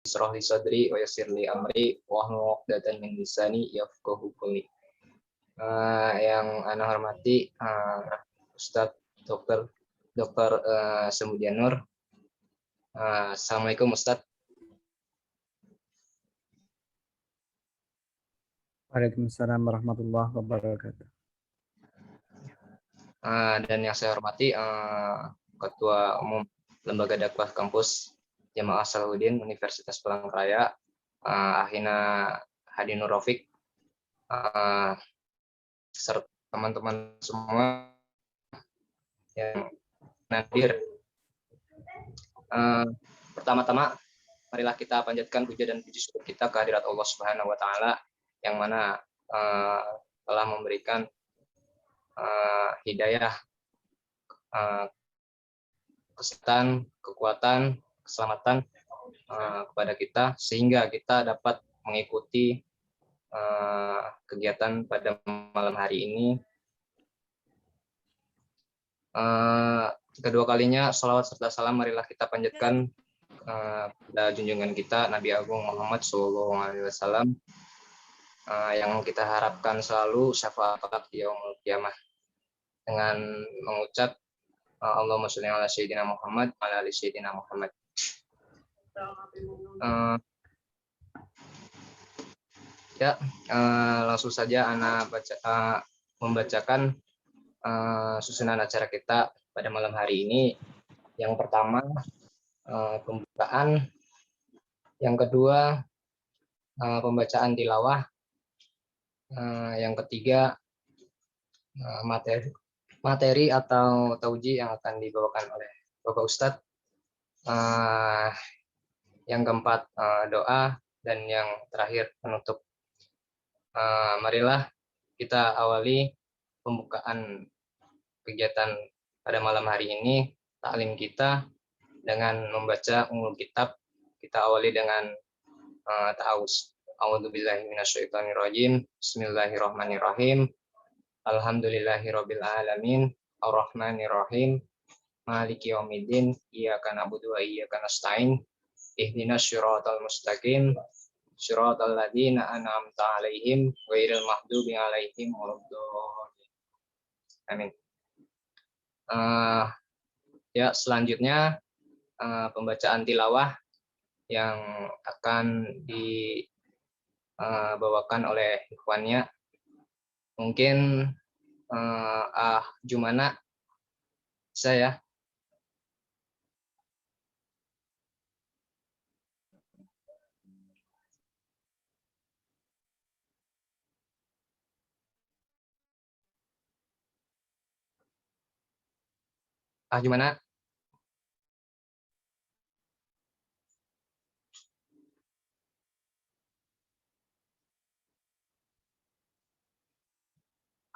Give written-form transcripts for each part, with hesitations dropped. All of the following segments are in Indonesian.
Israh li sadri wa yassir li amri wahlul 'uqdatam min lisani yafqahu qawli. Yang ana hormati Ustadz Dr. Semudia Nur. Assalamualaikum Ustadz. Waalaikumsalam warahmatullahi wabarakatuh. Dan yang saya hormati Ketua Umum Lembaga Dakwah Kampus Jamaah Salahuddin Universitas Palangkaraya, Ahina Hadi Nur Rafiq, serta teman-teman semua yang hadir. Pertama-tama, marilah kita panjatkan puja dan puji syukur kita kehadirat Allah Subhanahu wa Ta'ala, yang mana telah memberikan hidayah, kesehatan, kekuatan, keselamatan kepada kita, sehingga kita dapat mengikuti kegiatan pada malam hari ini. Kedua kalinya, salawat serta salam marilah kita panjatkan pada junjungan kita Nabi Agung Muhammad SAW, yang kita harapkan selalu syafaat di yaumul qiyamah, dengan mengucap Allahumma sholli ala sayyidina Muhammad wa ala ali sayyidina Muhammad. Langsung saja ana membacakan susunan acara kita pada malam hari ini. Yang pertama pembukaan, yang kedua pembacaan tilawah, yang ketiga materi atau tauji yang akan dibawakan oleh Bapak Ustadz, yang keempat doa, dan yang terakhir penutup. Marilah kita awali pembukaan kegiatan pada malam hari ini, taklim kita, dengan membaca Ummul Kitab. Kita awali dengan ta'awuz. A'udzubillahi minasyaitonirrajim. Bismillahirrahmanirrahim. Alhamdulillahirabbil alamin. Arrahmanirrahim. Maliki yaumiddin. Iyyaka na'budu wa iyyaka nasta'in. Ihdinas siratal mustaqim. Siratal ladzina an'amta 'alaihim ghairil maghdubi 'alaihim waladdallin. Amin. Selanjutnya pembacaan tilawah yang akan dibawakan oleh ikhwannya. Mungkin Jumana bisa ya? Jumana?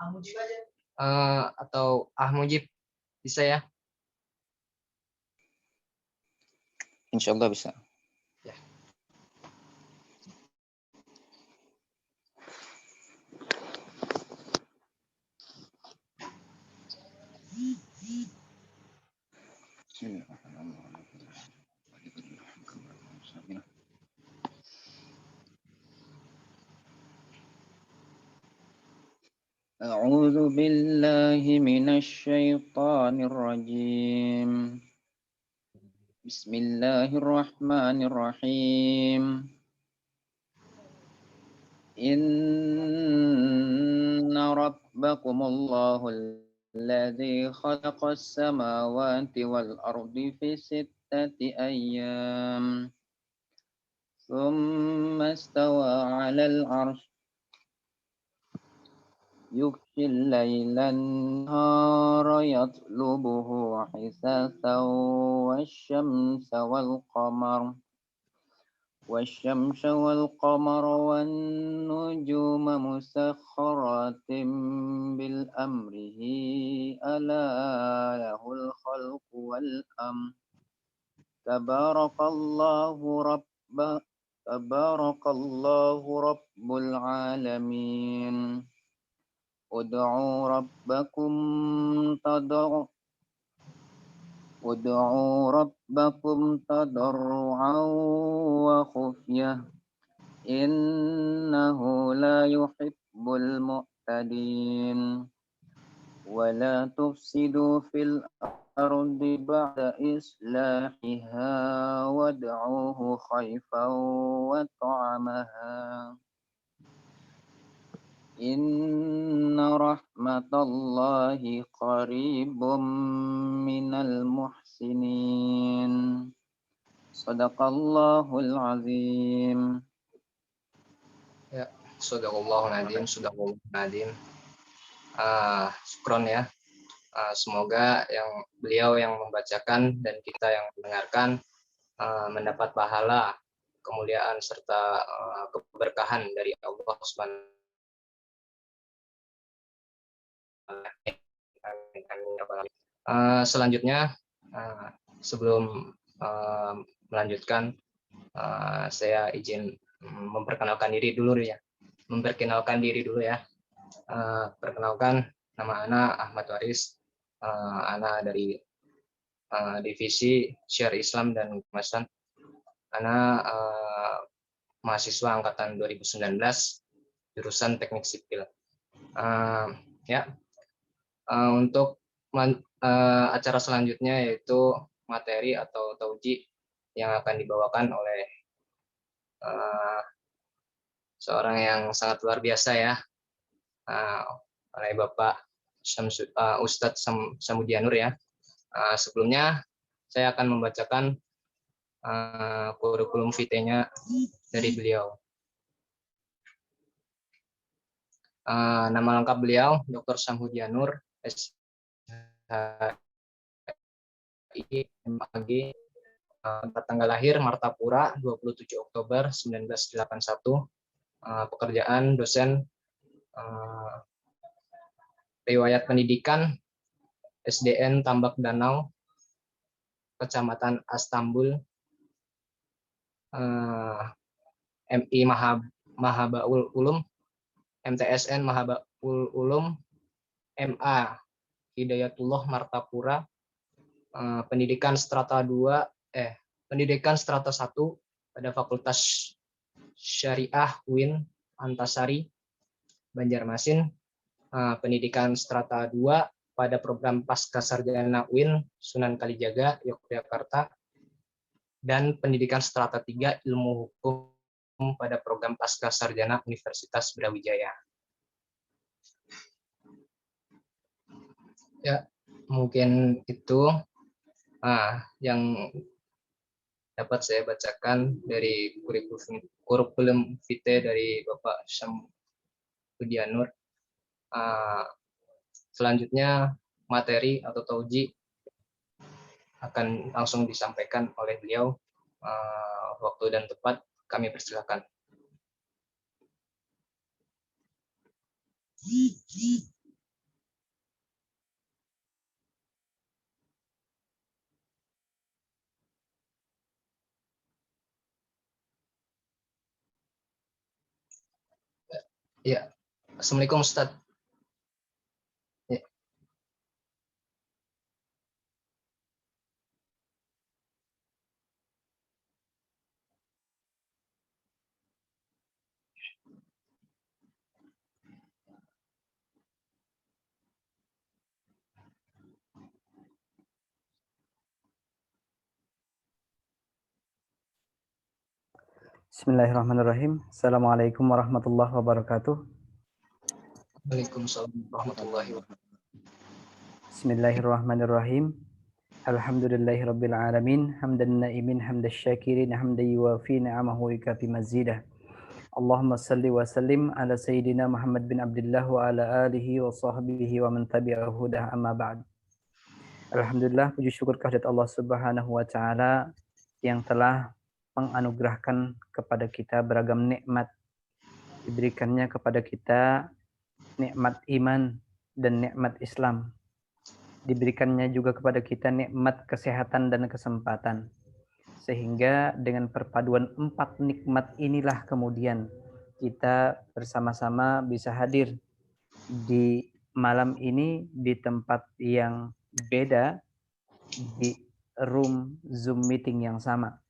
Mujib aja. Atau Mujib bisa ya? Insya Allah bisa. Ya. A'udzu billahi minasy syaithanir rajim. Bismillahirrahmanirrahim. Inna rabbakumullahu alladzi khalaqas samawati wal ardi fi sittati ayyam. Tsumma istawa 'alal 'arsy يغشي الليل النهار يطلبه حثاثا والشمس والقمر والنجوم مسخرات بالأمره ألا له الخلق والأمر تبارك الله رب العالمين Ud'u rabbakum ادعوا ربكم تضرعا وخفية إنه لا يحب المعتدين ولا تفسدوا في الأرض بعد إصلاحها وادعوه خيفا وطعمها إن رحمة الله قريب من المحسنين صدق الله العظيم. Ya, Sadaqallahul Adzim, Sadaqallahul Adzim. Syukron ya. Semoga beliau yang membacakan dan kita yang mendengarkan mendapat pahala, kemuliaan serta keberkahan dari Allah Subhanahu selanjutnya, sebelum melanjutkan, saya izin memperkenalkan diri dulu ya. Perkenalkan, nama Ana Ahmad Waris. Ana dari divisi Syiar Islam dan Kemasan. Ana mahasiswa angkatan 2019, jurusan Teknik Sipil. Untuk acara selanjutnya yaitu materi atau tauji yang akan dibawakan oleh seorang yang sangat luar biasa ya, oleh Bapak Ustadz Samudianur ya. Sebelumnya saya akan membacakan kurikulum vitae-nya dari beliau. Nama lengkap beliau Dr. Samudianur, SHI, MAG, tanggal lahir Martapura 27 Oktober 1981, pekerjaan dosen, riwayat pendidikan SDN Tambak Danau, Kecamatan Astambul, MI Mahabaul Ulum, MTSN Mahabaul Ulum, MA Hidayatullah Martapura, pendidikan strata 1 pada Fakultas Syariah UIN Antasari Banjarmasin, pendidikan strata 2 pada program Pascasarjana UIN Sunan Kalijaga Yogyakarta, dan pendidikan strata 3 ilmu hukum pada program Pascasarjana Universitas Brawijaya. Ya, mungkin itu yang dapat saya bacakan dari kurikulum vitae dari Bapak Samudianur. Selanjutnya materi atau tauji akan langsung disampaikan oleh beliau. Waktu dan tempat kami persilakan. Ya, Assalamualaikum Ustaz. Ya. Bismillahirrahmanirrahim. Assalamualaikum warahmatullahi wabarakatuh. Waalaikumsalam warahmatullahi wabarakatuh. Bismillahirrahmanirrahim. Alhamdulillahirabbil alamin, hamdan naimin hamdash syakirin hamdan yuwafi ni'amahu wa yukafi mazidah. Allahumma salli wa sallim ala sayyidina Muhammad bin Abdullah wa ala alihi wa sahbihi wa man tabi'ahu hudah, amma ba'd. Alhamdulillah, puji syukur kehadirat Allah Subhanahu wa taala yang telah menganugerahkan kepada kita beragam nikmat. Diberikannya kepada kita nikmat iman dan nikmat Islam. Diberikannya juga kepada kita nikmat kesehatan dan kesempatan. Sehingga dengan perpaduan 4 nikmat inilah kemudian kita bersama-sama bisa hadir di malam ini di tempat yang beda, di room Zoom meeting yang sama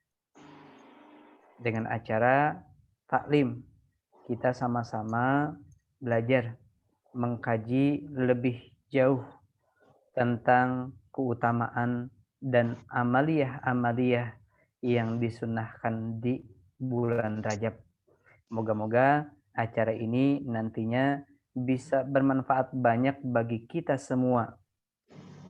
dengan acara taklim. Kita sama-sama belajar mengkaji lebih jauh tentang keutamaan dan amaliyah-amaliyah yang disunahkan di bulan Rajab. Moga-moga acara ini nantinya bisa bermanfaat banyak bagi kita semua.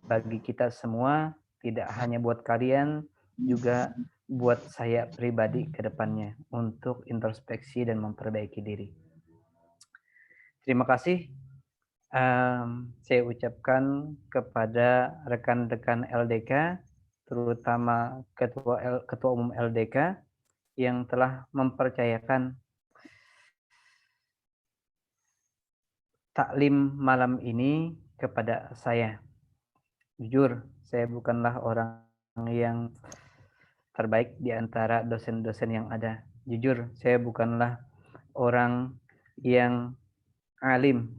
Bagi kita semua, tidak hanya buat kalian, juga buat saya pribadi ke depannya untuk introspeksi dan memperbaiki diri. Terima kasih. Saya ucapkan kepada rekan-rekan LDK, terutama Ketua Umum LDK yang telah mempercayakan taklim malam ini kepada saya. Jujur, saya bukanlah orang yang terbaik di antara dosen-dosen yang ada. Jujur, saya bukanlah orang yang alim.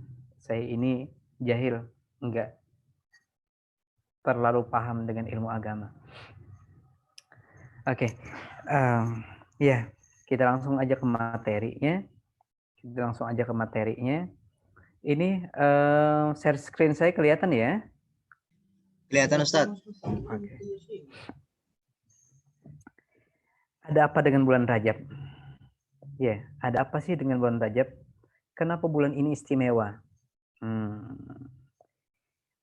Saya ini jahil, enggak terlalu paham dengan ilmu agama. Oke, ya, kita langsung aja ke materinya. Ini share screen saya kelihatan ya? Kelihatan Ustadz. Oke. Ada apa dengan bulan Rajab? Ya, ada apa sih dengan bulan Rajab? Kenapa bulan ini istimewa?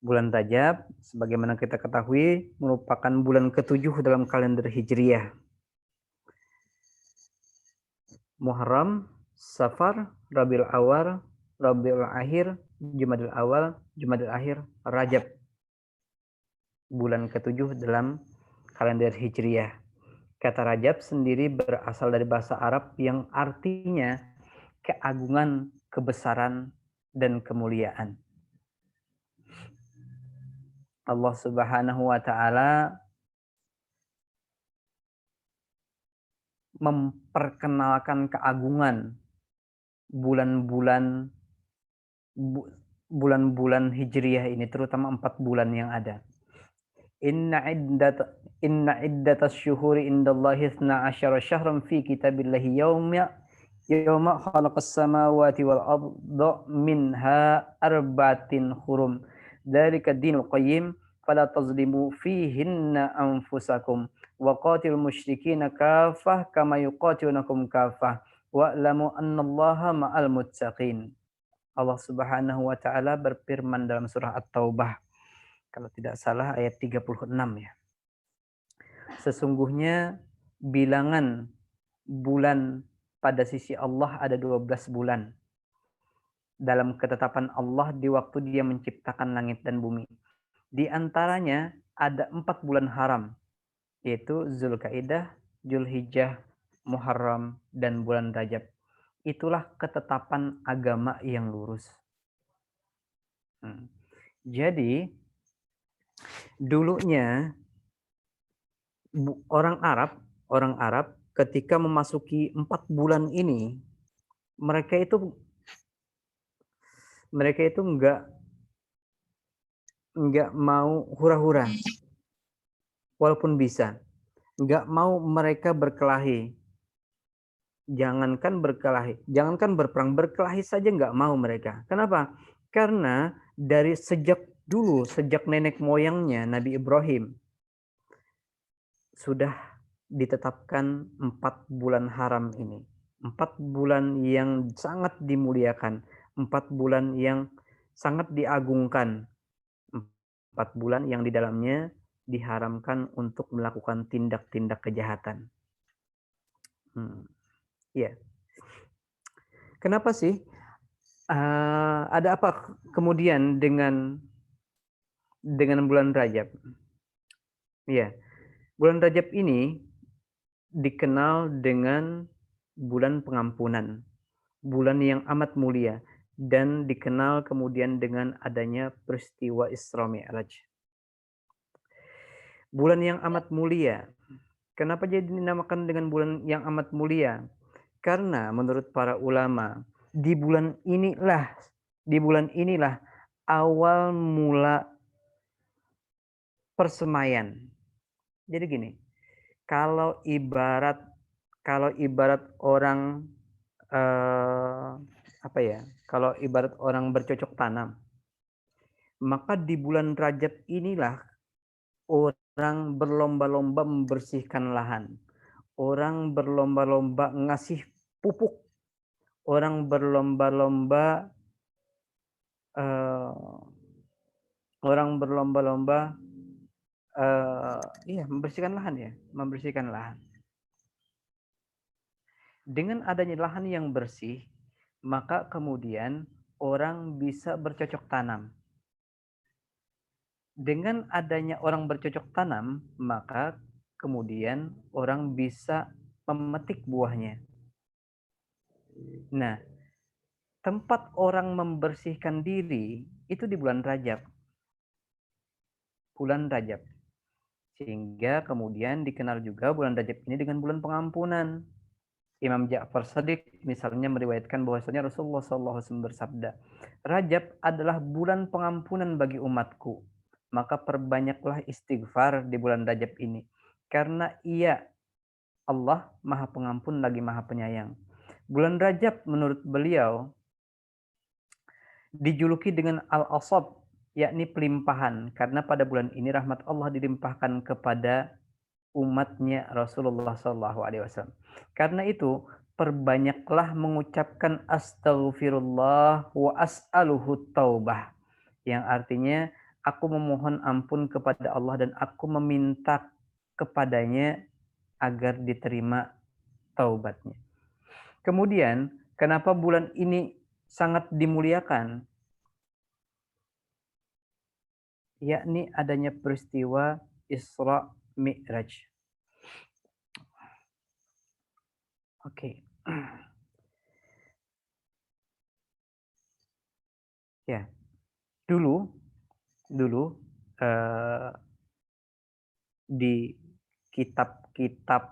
Bulan Rajab, sebagaimana kita ketahui, merupakan bulan ke-7 dalam kalender Hijriyah. Muharram, Safar, Rabiul Awal, Rabiul Akhir, Jumadil Awal, Jumadil Akhir, Rajab. Bulan ke-7 dalam kalender Hijriyah. Kata Rajab sendiri berasal dari bahasa Arab yang artinya keagungan, kebesaran, dan kemuliaan. Allah Subhanahu wa Ta'ala memperkenalkan keagungan bulan-bulan Hijriyah ini, terutama 4 bulan yang ada. Inna iddatas syuhuri indallahi 12 syahran fi kitabillahi yawma khalaqas samawati wal arda minha arbatin hurum. Dzalika dinul qayyim fala tazlimu fihinna anfusakum wa qatilul musyrikina kafah kama yuqatilunakum kafah wa'lamu annallaha ma'al muttaqin. Allah Subhanahu wa Ta'ala berfirman dalam surah At-Taubah, kalau tidak salah ayat 36 ya. Sesungguhnya bilangan bulan pada sisi Allah ada 12 bulan. Dalam ketetapan Allah di waktu Dia menciptakan langit dan bumi. Di antaranya ada 4 bulan haram, yaitu Zulkaidah, Zulhijjah, Muharram, dan bulan Rajab. Itulah ketetapan agama yang lurus. Jadi, dulunya orang Arab ketika memasuki 4 bulan ini, mereka itu enggak mau hura-hura, walaupun bisa. Enggak mau mereka berkelahi. Jangankan berperang, berkelahi saja enggak mau mereka. Kenapa? Karena dari sejak nenek moyangnya Nabi Ibrahim sudah ditetapkan 4 bulan haram ini. 4 bulan yang sangat dimuliakan, 4 bulan yang sangat diagungkan, 4 bulan yang di dalamnya diharamkan untuk melakukan tindak-tindak kejahatan. Ya. Kenapa sih? Ada apa kemudian dengan bulan Rajab? Ya, bulan Rajab ini dikenal dengan bulan pengampunan, bulan yang amat mulia, dan dikenal kemudian dengan adanya peristiwa Isra Mi'raj. Bulan yang amat mulia. Kenapa jadi dinamakan dengan bulan yang amat mulia? Karena menurut para ulama, di bulan inilah awal mula persemaian Jadi gini, kalau ibarat orang apa ya? Kalau ibarat orang bercocok tanam, maka di bulan Rajab inilah orang berlomba-lomba membersihkan lahan. Orang berlomba-lomba ngasih pupuk. Orang berlomba-lomba membersihkan lahan ya, membersihkan lahan. Dengan adanya lahan yang bersih, maka kemudian orang bisa bercocok tanam. Dengan adanya orang bercocok tanam, maka kemudian orang bisa memetik buahnya. Nah, tempat orang membersihkan diri itu di bulan Rajab. Bulan Rajab. Sehingga kemudian dikenal juga bulan Rajab ini dengan bulan pengampunan. Imam Ja'far Shadiq misalnya meriwayatkan bahwasanya Rasulullah SAW bersabda, Rajab adalah bulan pengampunan bagi umatku. Maka perbanyaklah istighfar di bulan Rajab ini. Karena ia, Allah, maha pengampun lagi maha penyayang. Bulan Rajab menurut beliau dijuluki dengan Al-Asab, yakni pelimpahan. Karena pada bulan ini rahmat Allah dilimpahkan kepada umatnya Rasulullah SAW. Karena itu, perbanyaklah mengucapkan astaghfirullah wa as'aluhu taubah. Yang artinya, aku memohon ampun kepada Allah dan aku meminta kepadanya agar diterima taubatnya. Kemudian, kenapa bulan ini sangat dimuliakan? Yakni adanya peristiwa Isra Mi'raj. Oke. Ya. Dulu di kitab-kitab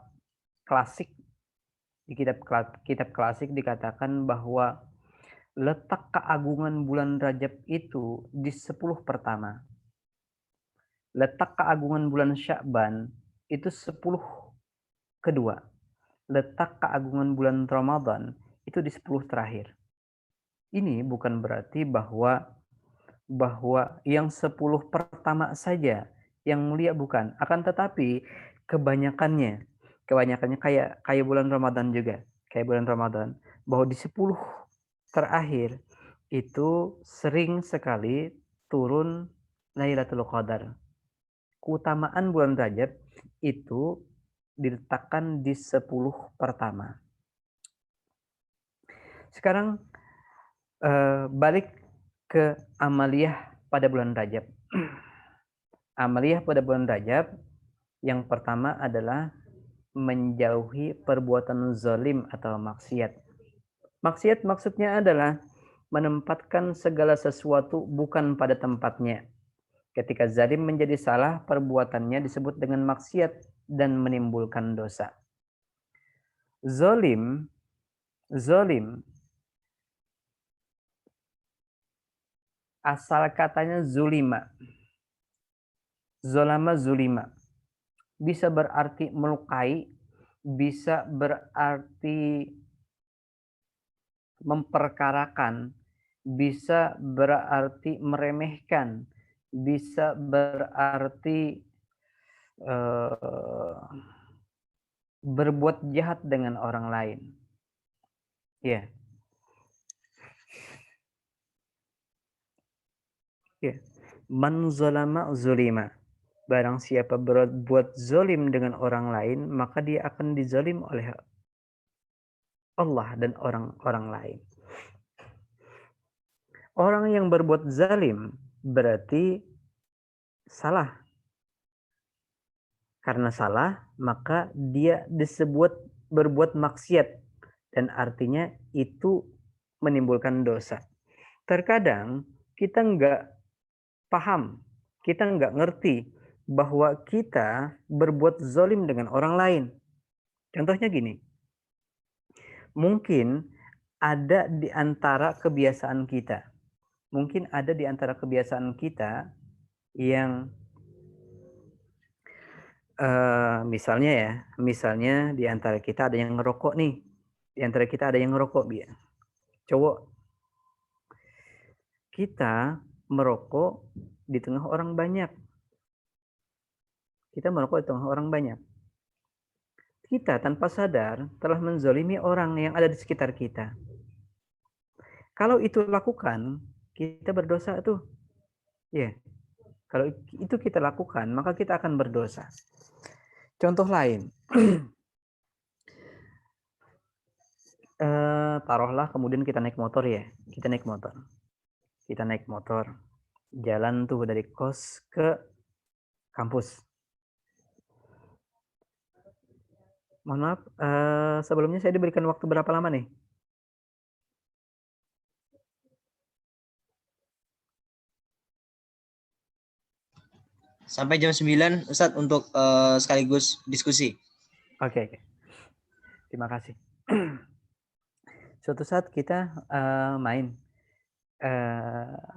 klasik dikatakan bahwa letak keagungan bulan Rajab itu di 10 pertama. Letak keagungan bulan Sya'ban itu 10 kedua. Letak keagungan bulan Ramadan itu di 10 terakhir. Ini bukan berarti bahwa yang 10 pertama saja yang mulia, bukan. Akan tetapi kebanyakannya kayak bulan Ramadan juga. Kayak bulan Ramadan, bahwa di 10 terakhir itu sering sekali turun Lailatul Qadar. Keutamaan bulan Rajab itu diletakkan di 10 pertama. Sekarang balik ke amaliyah pada bulan Rajab. Amaliyah pada bulan Rajab yang pertama adalah menjauhi perbuatan zalim atau maksiat. Maksiat maksudnya adalah menempatkan segala sesuatu bukan pada tempatnya. Ketika zalim menjadi salah, perbuatannya disebut dengan maksiat dan menimbulkan dosa. Zalim asal katanya zulima. Zolama zulima. Bisa berarti melukai, bisa berarti memperkarakan, bisa berarti meremehkan, bisa berarti berbuat jahat dengan orang lain. Ya. Man zalama zulima. Barang siapa berbuat zalim dengan orang lain, maka dia akan dizalim oleh Allah dan orang-orang lain. Orang yang berbuat zalim berarti salah. Karena salah, maka dia disebut berbuat maksiat. Dan artinya itu menimbulkan dosa. Terkadang kita nggak paham, kita nggak ngerti bahwa kita berbuat zalim dengan orang lain. Contohnya gini, mungkin ada di antara kebiasaan kita, yang misalnya di antara kita ada yang ngerokok nih. Di antara kita ada yang ngerokok, cowok. Kita merokok di tengah orang banyak. Kita merokok di tengah orang banyak. Kita tanpa sadar telah menzalimi orang yang ada di sekitar kita. Kalau itu lakukan, kita berdosa tuh. Ya. Kalau itu kita lakukan, maka kita akan berdosa. Contoh lain. Taruhlah kemudian kita naik motor ya. Kita naik motor. Jalan tuh dari kos ke kampus. Mohon maaf, sebelumnya saya diberikan waktu berapa lama nih? Sampai jam 9, Ustadz, untuk sekaligus diskusi. Oke. Terima kasih. Suatu saat kita main.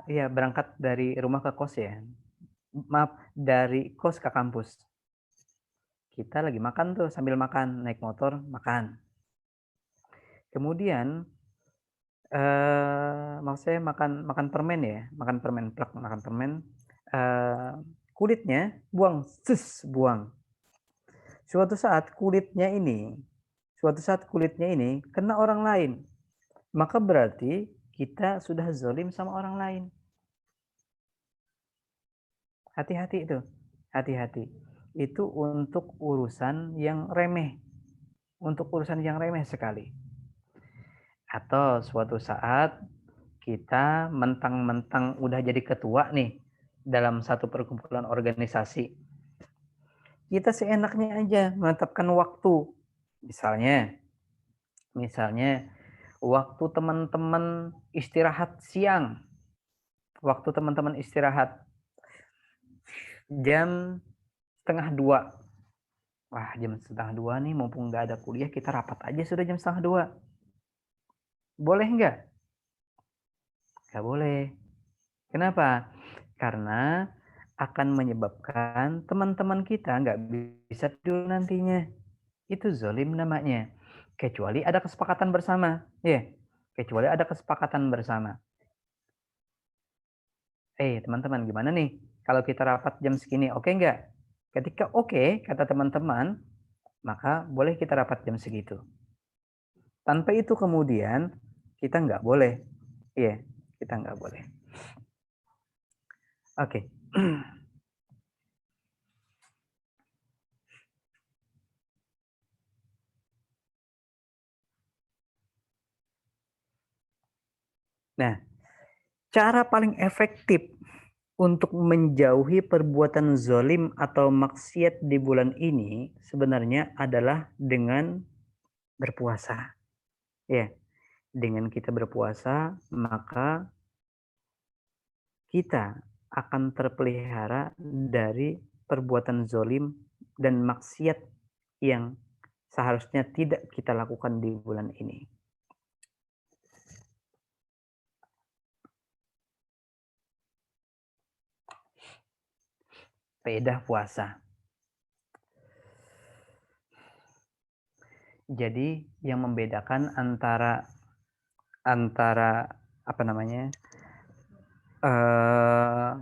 Ya, berangkat dari rumah ke kos ya. Maaf, dari kos ke kampus. Kita lagi makan tuh, sambil makan, naik motor, makan. Kemudian, maksud saya makan permen ya, makan permen. Kulitnya buang. Suatu saat kulitnya ini kena orang lain, maka berarti kita sudah zalim sama orang lain. Hati-hati itu, hati-hati. Itu untuk urusan yang remeh, sekali. Atau suatu saat kita mentang-mentang udah jadi ketua nih dalam satu perkumpulan organisasi. Kita seenaknya aja menetapkan waktu. Misalnya waktu teman-teman istirahat siang. Jam 1:30. Wah, jam 1:30 nih, mumpung nggak ada kuliah, kita rapat aja sudah jam 1:30. Boleh nggak? Nggak boleh. Kenapa? Karena akan menyebabkan teman-teman kita nggak bisa tidur nantinya. Itu zalim namanya. Kecuali ada kesepakatan bersama. Teman-teman, gimana nih? Kalau kita rapat jam segini, oke nggak? Ketika oke, kata teman-teman, maka boleh kita rapat jam segitu. Tanpa itu kemudian kita nggak boleh. Kita nggak boleh. Oke. Nah, cara paling efektif untuk menjauhi perbuatan zalim atau maksiat di bulan ini sebenarnya adalah dengan berpuasa. Dengan kita berpuasa, maka kita akan terpelihara dari perbuatan zalim dan maksiat yang seharusnya tidak kita lakukan di bulan ini. Faedah puasa. Jadi yang membedakan antara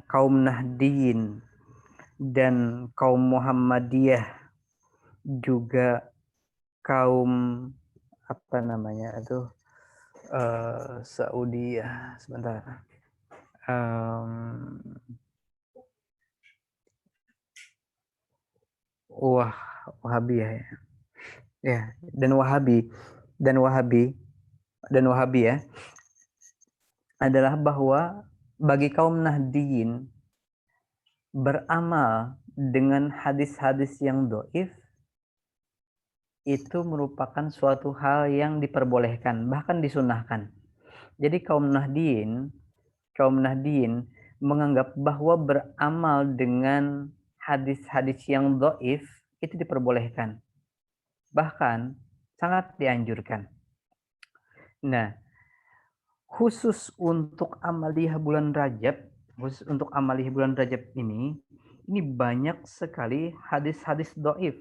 kaum Nahdliyin dan kaum Muhammadiyah, juga kaum Saudiyah, sebentar. Wahabiyah ya. Dan Wahabi ya, adalah bahwa bagi kaum Nahdliyin beramal dengan hadis-hadis yang dhaif itu merupakan suatu hal yang diperbolehkan, bahkan disunahkan. Jadi kaum Nahdliyin menganggap bahwa beramal dengan hadis-hadis yang dhaif itu diperbolehkan, bahkan sangat dianjurkan. Nah, khusus untuk amaliyah bulan Rajab ini, ini banyak sekali hadis-hadis dhaif.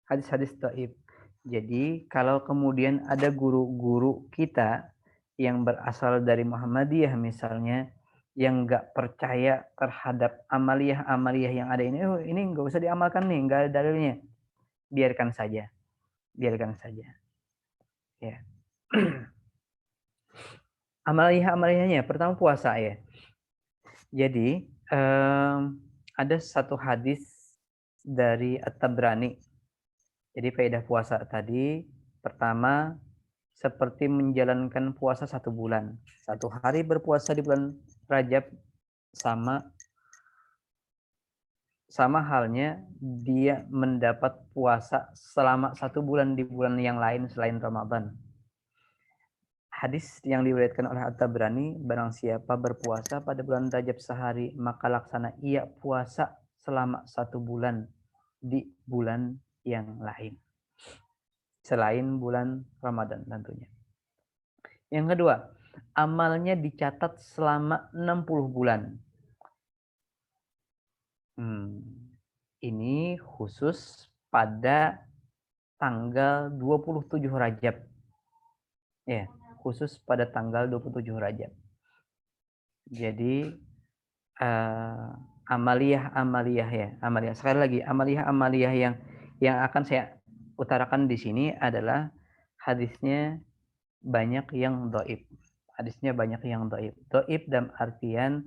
Hadis-hadis dhaif. Jadi kalau kemudian ada guru-guru kita yang berasal dari Muhammadiyah misalnya, yang nggak percaya terhadap amaliyah-amaliyah yang ada ini, oh, ini nggak usah diamalkan nih, nggak ada dalilnya. Biarkan saja. Biarkan saja. Ya. Amaliyah-amaliyahnya, pertama puasa ya. Jadi ada satu hadis dari At-Tabrani. Jadi faedah puasa tadi, pertama seperti menjalankan puasa 1 bulan. 1 hari berpuasa di bulan Rajab sama halnya dia mendapat puasa selama 1 bulan di bulan yang lain selain Ramadan. Hadis yang diriwayatkan oleh At-Tabrani, barang siapa berpuasa pada bulan Rajab sehari, maka laksana ia puasa selama 1 bulan di bulan yang lain selain bulan Ramadan tentunya. Yang kedua, amalnya dicatat selama 60 bulan. Ini khusus pada tanggal 27 Rajab. Ya, khusus pada tanggal 27 Rajab. Jadi amaliyah ya, amaliyah. Sekali lagi, amaliyah yang akan saya utarakan di sini adalah hadisnya banyak yang dhaif. Hadisnya banyak yang dhaif. Dhaif dalam artian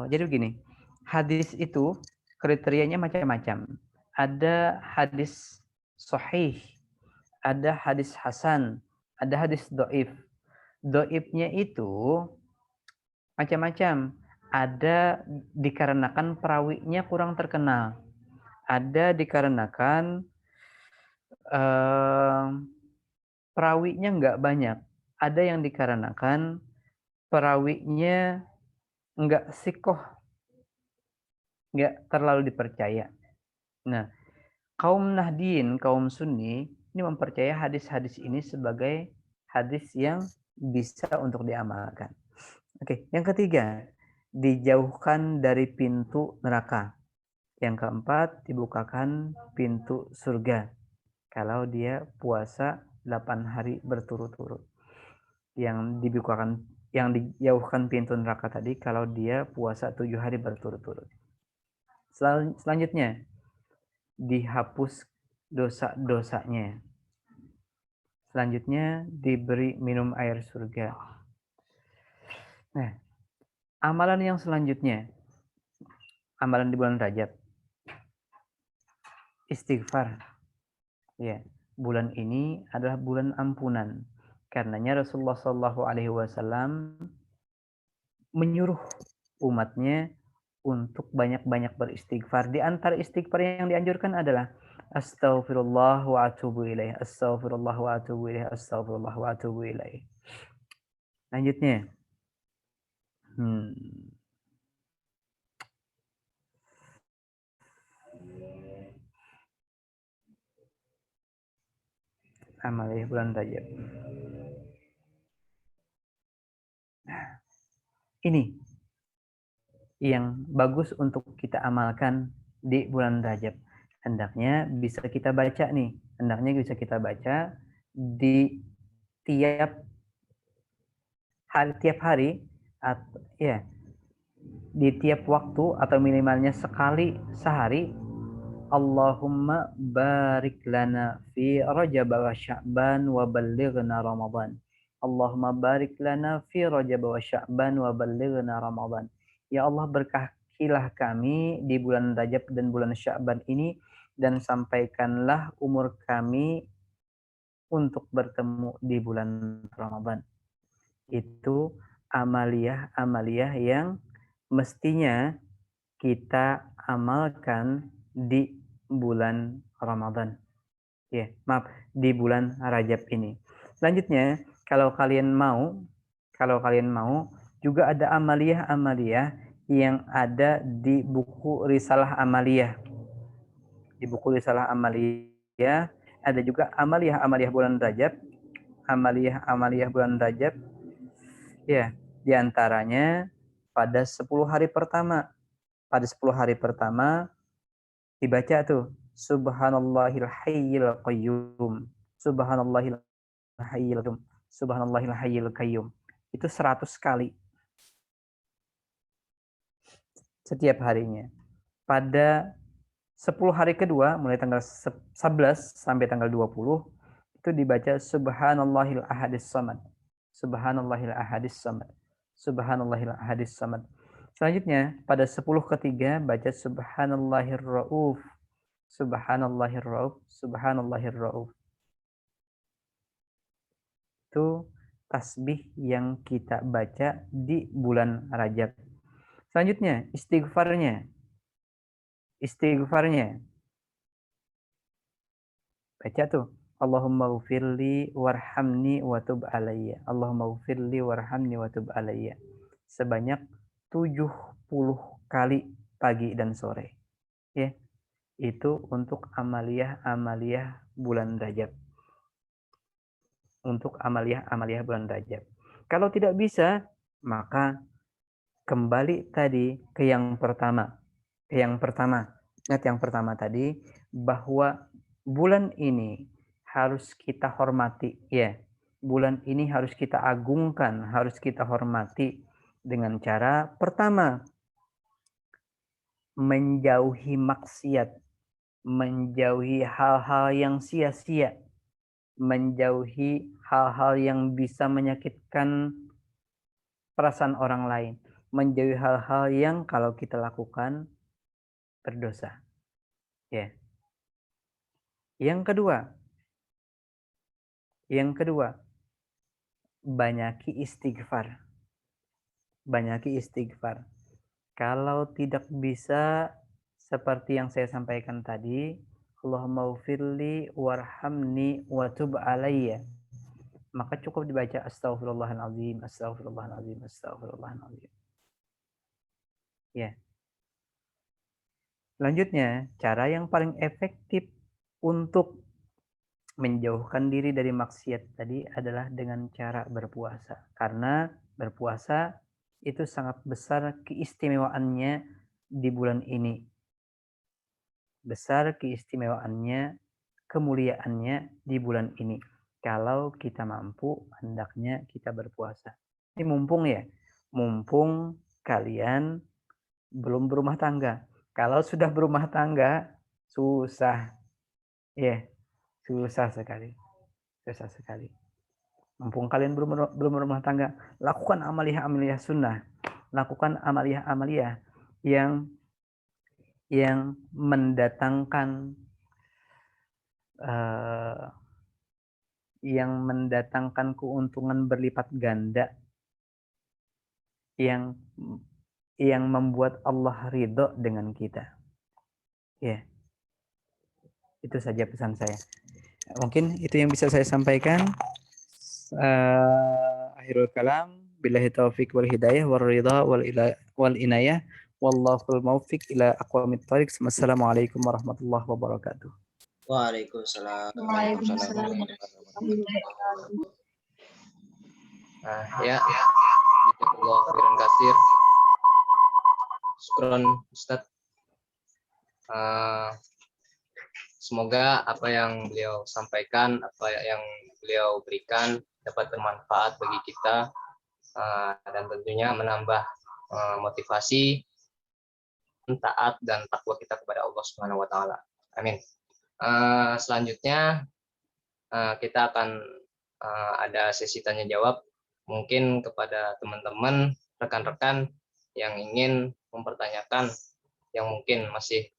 jadi begini, hadis itu kriterianya macam-macam. Ada hadis sahih, ada hadis hasan, ada hadis dhaif. Dhaifnya itu macam-macam. Ada dikarenakan perawinya kurang terkenal. Ada dikarenakan perawinya nggak banyak. Ada yang dikarenakan perawinya nggak sikoh, nggak terlalu dipercaya. Nah, kaum Nahdien, kaum Sunni, ini mempercaya hadis-hadis ini sebagai hadis yang bisa untuk diamalkan. Oke, yang ketiga, dijauhkan dari pintu neraka. Yang keempat, dibukakan pintu surga kalau dia puasa 8 hari berturut-turut. Yang dijauhkan pintu neraka tadi kalau dia puasa 7 hari berturut-turut. Selanjutnya, dihapus dosa-dosanya. Selanjutnya, diberi minum air surga. Nah, amalan yang selanjutnya, amalan di bulan Rajab, istighfar. Ya, bulan ini adalah bulan ampunan. Karenanya Rasulullah SAW menyuruh umatnya untuk banyak-banyak beristighfar. Di antara istighfar yang dianjurkan adalah astaghfirullah wa atubu ilaih, astaghfirullah wa atubu ilaih, astaghfirullah wa atubu ilaih. Lanjutnya. Amaliyah bulan Rajab. Ini yang bagus untuk kita amalkan di bulan Rajab. Hendaknya bisa kita baca nih. Hendaknya bisa kita baca di tiap hari ya, di tiap waktu atau minimalnya sekali sehari. Allahumma barik lana fi Rajab wa Sya'ban wa ballighna Ramadan. Allahumma barik lana fi Rajab wa Sya'ban wa ballighna Ramadan. Ya Allah, berkahilah kami di bulan Rajab dan bulan Sya'ban ini dan sampaikanlah umur kami untuk bertemu di bulan Ramadan. Itu amaliyah yang mestinya kita amalkan di bulan Ramadan. Ya, maaf, di bulan Rajab ini. Selanjutnya, kalau kalian mau juga ada amaliyah yang ada di buku Risalah Amaliyah. Di buku Risalah Amaliyah ada juga amaliyah bulan Rajab. Amaliyah bulan Rajab. Ya, di antaranya pada 10 hari pertama. pada 10 hari pertama dibaca tuh Subhanallahil hayyil qayyum. Subhanallahil hayyil qayyum. Subhanallahil hayyil qayyum. Itu 100 kali setiap harinya. Pada 10 hari kedua mulai tanggal 11 sampai tanggal 20 itu dibaca Subhanallahil ahadis samad. Subhanallahil ahadis samad. Subhanallahil ahadis samad. Selanjutnya pada 10 ketiga baca Subhanallahir rauf. Subhanallahir rauf. Subhanallahir rauf. Itu tasbih yang kita baca di bulan Rajab. Selanjutnya istighfarnya. Istighfarnya. Baca tuh. Allahumma ghfirli warhamni wa tub alayya. Allahumma ghfirli warhamni wa tub alayya. Sebanyak 70 kali pagi dan sore. Ya. Itu untuk amaliyah bulan Rajab. Untuk amaliyah bulan Rajab. Kalau tidak bisa, maka kembali tadi ke yang pertama. Ingat yang pertama tadi bahwa bulan ini harus kita hormati, ya. Bulan ini harus kita agungkan, harus kita hormati dengan cara pertama menjauhi maksiat, menjauhi hal-hal yang sia-sia, menjauhi hal-hal yang bisa menyakitkan perasaan orang lain, menjauhi hal-hal yang kalau kita lakukan berdosa. Ya. Yang kedua, banyaki istighfar. Banyaki istighfar. Kalau tidak bisa seperti yang saya sampaikan tadi, Allahumma ufirli warhamni wa tub alayya. Maka cukup dibaca astaghfirullahaladzim, astaghfirullahaladzim, astaghfirullahaladzim. Ya. Selanjutnya, cara yang paling efektif untuk menjauhkan diri dari maksiat tadi adalah dengan cara berpuasa. Karena berpuasa itu sangat besar keistimewaannya di bulan ini. Besar keistimewaannya, kemuliaannya di bulan ini. Kalau kita mampu, hendaknya kita berpuasa. Ini mumpung ya, mumpung kalian belum berumah tangga. Kalau sudah berumah tangga, susah. Ya, susah sekali. Susah sekali. Mumpung kalian belum berumah tangga, lakukan amaliyah-amaliyah sunnah. Lakukan amaliyah-amaliyah yang mendatangkan keuntungan berlipat ganda, yang membuat Allah ridho dengan kita. Ya, itu saja pesan saya. Mungkin itu yang bisa saya sampaikan. Akhirul kalam, billahi taufiq wal hidayah wal ridha wal inayah. Wallahul muwaffiq ila aqwamit thoriq. Wassalamualaikum warahmatullahi wabarakatuh. Waalaikumsalam. Waalaikumsalam. Nah, ya. Jazakallahu khairan katsir. Syukron Ustaz. Semoga apa yang beliau sampaikan, apa yang beliau berikan dapat bermanfaat bagi kita dan tentunya menambah motivasi, taat dan takwa kita kepada Allah Subhanahu wa taala. Amin. Selanjutnya kita akan ada sesi tanya jawab, mungkin kepada teman-teman, rekan-rekan yang ingin mempertanyakan yang mungkin masih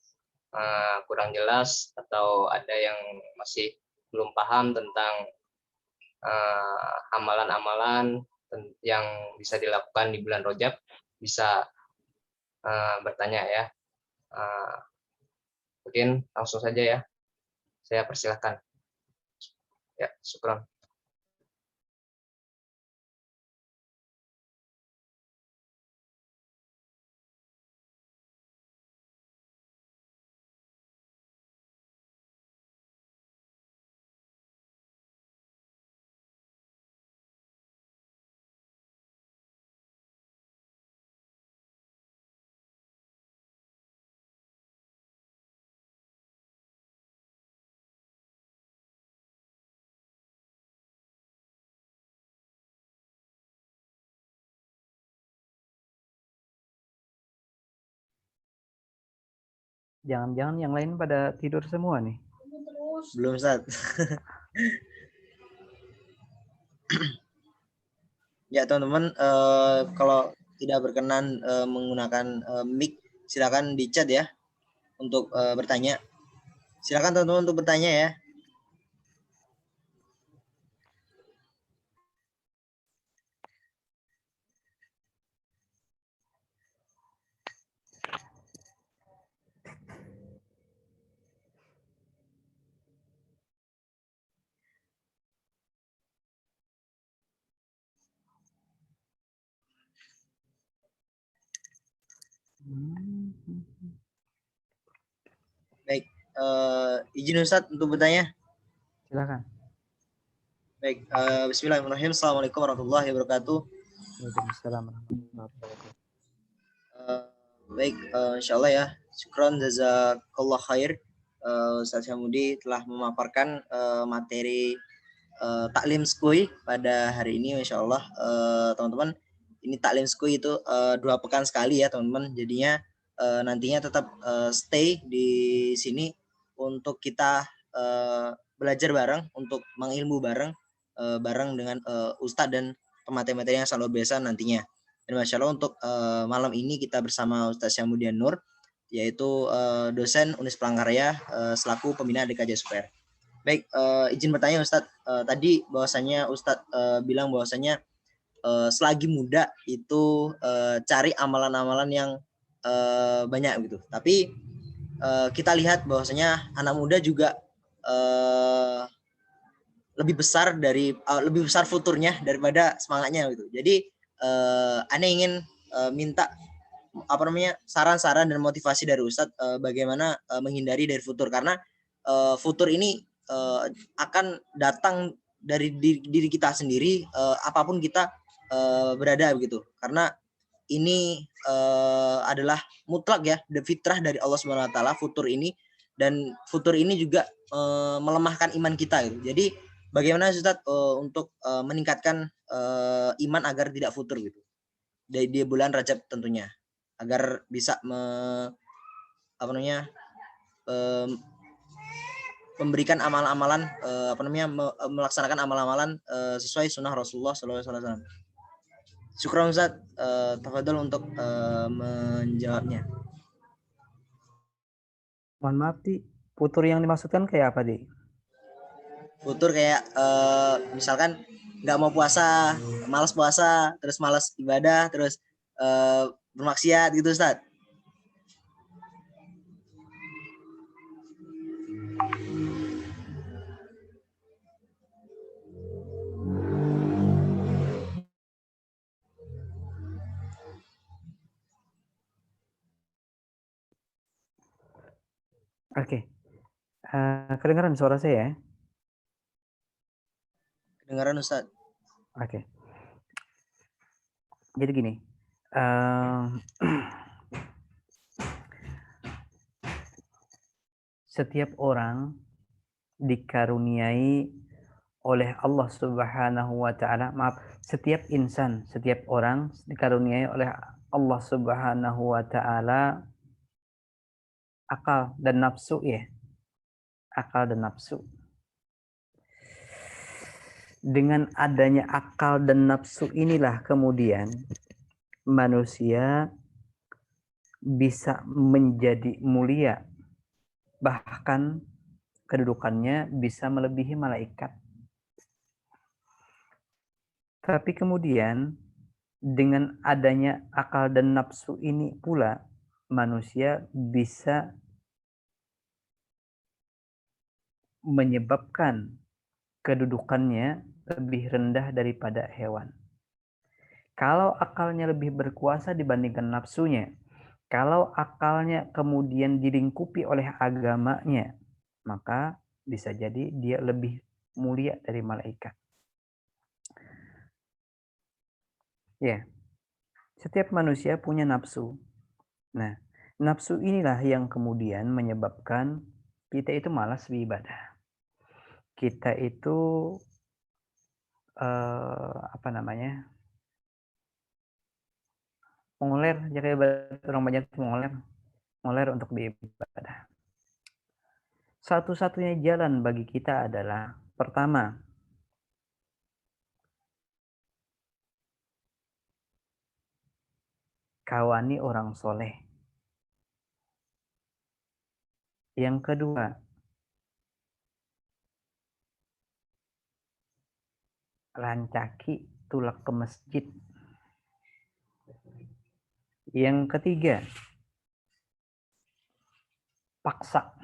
kurang jelas atau ada yang masih belum paham tentang amalan-amalan yang bisa dilakukan di bulan Rajab, bisa bertanya ya. Mungkin langsung saja ya, saya persilahkan. Ya, syukran. Jangan-jangan yang lain pada tidur semua nih. Belum, Ustaz. Ya, teman-teman, kalau tidak berkenan menggunakan mic, silakan di chat ya untuk bertanya. Silakan teman-teman untuk bertanya ya. Baik, izin Ustadz untuk bertanya. Silakan. Baik, bismillahirrahmanirrahim. Assalamualaikum warahmatullahi wabarakatuh. Waalaikumsalam warahmatullahi wabarakatuh. Baik, insyaallah ya. Syukron jazakallah khair. Ustaz Syamudi telah memaparkan materi taklim skui pada hari ini, insyaallah. Teman-teman, ini taklim skui itu 2 pekan sekali ya, teman-teman. Jadinya nantinya tetap stay di sini untuk kita belajar bareng, untuk mengilmu bareng, bareng dengan Ustadz dan pemateri-materi yang selalu biasa nantinya. Dan Masya Allah untuk malam ini kita bersama Ustadz Syamudian Nur, yaitu dosen Unis Palangkaraya selaku pembina DKJ SUPER. Baik, izin bertanya Ustadz, tadi bahwasanya Ustadz bilang bahwasanya selagi muda itu cari amalan-amalan yang banyak gitu. Tapi kita lihat bahwasanya anak muda juga lebih besar futurnya daripada semangatnya gitu. Jadi Ane ingin minta saran-saran dan motivasi dari Ustadz bagaimana menghindari dari futur, karena futur ini akan datang dari diri kita sendiri apapun kita berada begitu, karena ini adalah mutlak ya, fitrah dari Allah Subhanahu Wa Taala futur ini, dan futur ini juga melemahkan iman kita gitu. Jadi bagaimana Ustadz untuk meningkatkan iman agar tidak futur gitu di bulan Rajab tentunya, agar bisa memberikan amalan-amalan melaksanakan amalan-amalan sesuai sunnah Rasulullah SAW. Syukran Ustaz, tafadhol untuk menjawabnya. Mohon maaf, Di. Futur yang dimaksudkan kayak apa, Di? Futur kayak misalkan nggak mau puasa, malas puasa, terus malas ibadah, terus bermaksiat gitu Ustaz. Oke. Kedengaran suara saya ya? Kedengaran Ustaz. Oke. Jadi gini, setiap orang dikaruniai oleh Allah Subhanahu wa taala, setiap insan, setiap orang dikaruniai oleh Allah Subhanahu wa taala akal dan nafsu ya. Akal dan nafsu. Dengan adanya akal dan nafsu inilah kemudian manusia bisa menjadi mulia, bahkan kedudukannya bisa melebihi malaikat. Tapi kemudian dengan adanya akal dan nafsu ini pula manusia bisa menyebabkan kedudukannya lebih rendah daripada hewan. Kalau akalnya lebih berkuasa dibandingkan nafsunya, kalau akalnya kemudian dilingkupi oleh agamanya, maka bisa jadi dia lebih mulia dari malaikat. Ya, setiap manusia punya nafsu. Nah, nafsu inilah yang kemudian menyebabkan kita itu malas beribadah. Kita itu mengoler, jadi orang banyak mengoler. Koler untuk beribadah. Satu-satunya jalan bagi kita adalah pertama, kawani orang soleh. Yang kedua, lancaki tulak ke masjid. Yang ketiga, paksa.